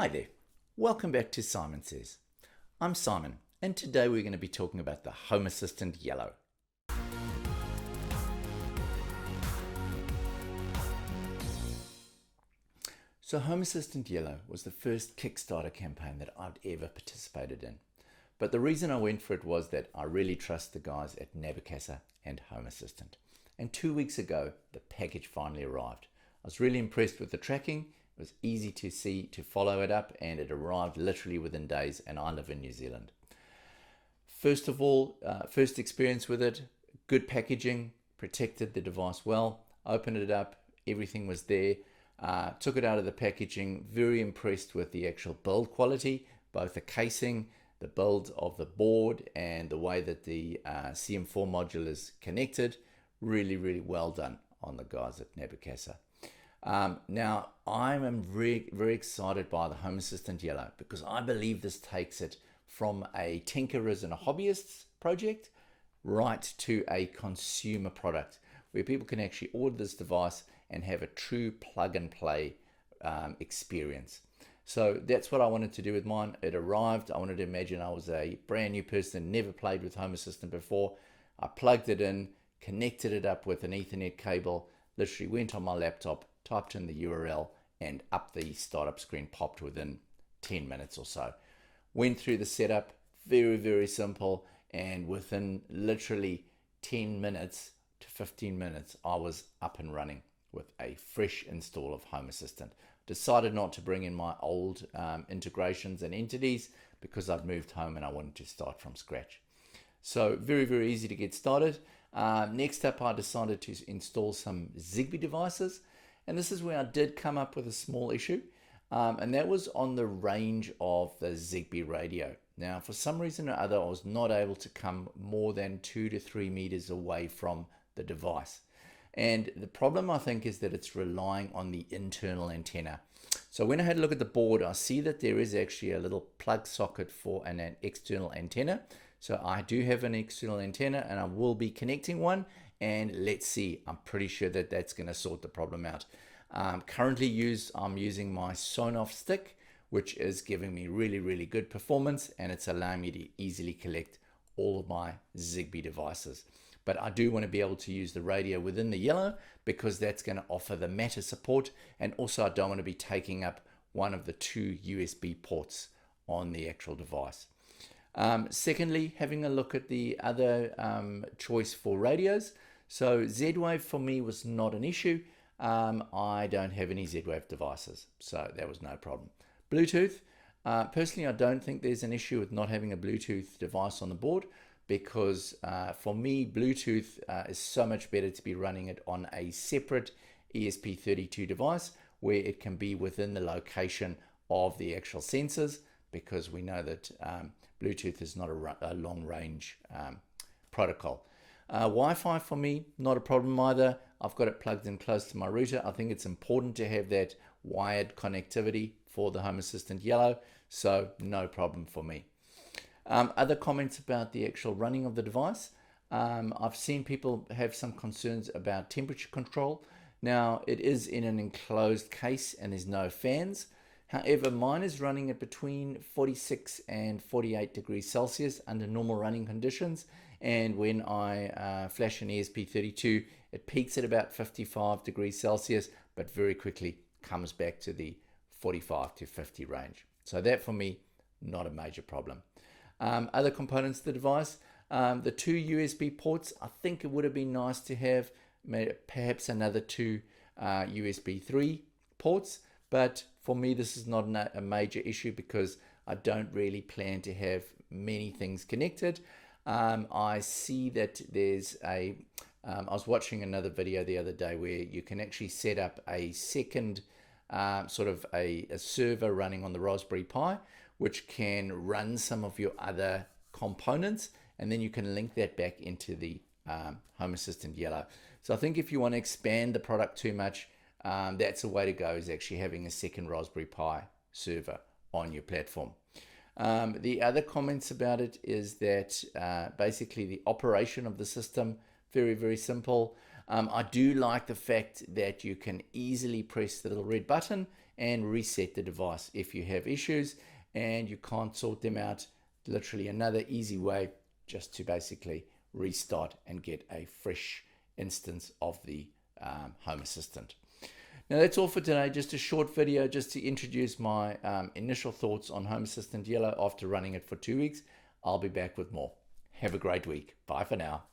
Hi there, welcome back to Simon Says. I'm Simon, and today we're going to be talking about the Home Assistant Yellow. So Home Assistant Yellow was the first Kickstarter campaign that I'd ever participated in. But the reason I went for it was that I really trust the guys at Nabocasa and Home Assistant. And 2 weeks ago, the package finally arrived. I was really impressed with the tracking. It was easy to see, to follow it up, and it arrived literally within days, and I live in New Zealand. First of all, first experience with it, good packaging, protected the device well, opened it up, everything was there, took it out of the packaging, very impressed with the actual build quality, both the casing, the build of the board, and the way that the CM4 module is connected. Really, really well done on the guys at Nabocasa. Now, I am very, very excited by the Home Assistant Yellow because I believe this takes it from a tinkerers and a hobbyist's project right to a consumer product where people can actually order this device and have a true plug and play experience. So that's what I wanted to do with mine. It arrived. I wanted to imagine I was a brand new person, never played with Home Assistant before. I plugged it in, connected it up with an Ethernet cable, literally went on my laptop, typed in the URL, and up the startup screen popped within 10 minutes or so. Went through the setup, very, very simple, and within literally 10 minutes to 15 minutes, I was up and running with a fresh install of Home Assistant. Decided not to bring in my old integrations and entities because I'd moved home and I wanted to start from scratch. So very, very easy to get started. Next up, I decided to install some Zigbee devices. And this is where I did come up with a small issue, and that was on the range of the Zigbee radio. Now, for some reason or other, I was not able to come more than 2 to 3 meters away from the device. And the problem, I think, is that it's relying on the internal antenna. So when I had a look at the board, I see that there is actually a little plug socket for an external antenna. So I do have an external antenna and I will be connecting one. And let's see, I'm pretty sure that that's going to sort the problem out. Currently I'm using my Sonoff stick, which is giving me really, really good performance, and it's allowing me to easily collect all of my Zigbee devices. But I do want to be able to use the radio within the yellow because that's going to offer the Matter support, and also I don't want to be taking up one of the 2 USB ports on the actual device. Secondly, having a look at the other choice for radios. So Z-Wave for me was not an issue. I don't have any Z-Wave devices, so that was no problem. Bluetooth, personally I don't think there's an issue with not having a Bluetooth device on the board because for me Bluetooth is so much better to be running it on a separate ESP32 device where it can be within the location of the actual sensors, because we know that Bluetooth is not a long range protocol. Wi-Fi for me, not a problem either. I've got it plugged in close to my router. I think it's important to have that wired connectivity for the Home Assistant Yellow, so no problem for me. Other comments about the actual running of the device. I've seen people have some concerns about temperature control. Now, it is in an enclosed case and there's no fans. However, mine is running at between 46 and 48 degrees Celsius under normal running conditions. And when I flash an ESP32, it peaks at about 55 degrees Celsius, but very quickly comes back to the 45 to 50 range. So that for me, not a major problem. Other components of the device, the 2 USB ports, I think it would have been nice to have perhaps another 2 USB 3 ports. But for me, this is not a major issue because I don't really plan to have many things connected. I see that there's I was watching another video the other day where you can actually set up a second sort of a server running on the Raspberry Pi, which can run some of your other components, and then you can link that back into the Home Assistant Yellow. So I think if you want to expand the product too much, that's a way to go, is actually having a second Raspberry Pi server on your platform. The other comments about it is that basically the operation of the system, very, very simple. I do like the fact that you can easily press the little red button and reset the device if you have issues and you can't sort them out. Literally another easy way just to basically restart and get a fresh instance of the Home Assistant. Now that's all for today, just a short video just to introduce my initial thoughts on Home Assistant Yellow after running it for 2 weeks. I'll be back with more. Have a great week. Bye for now.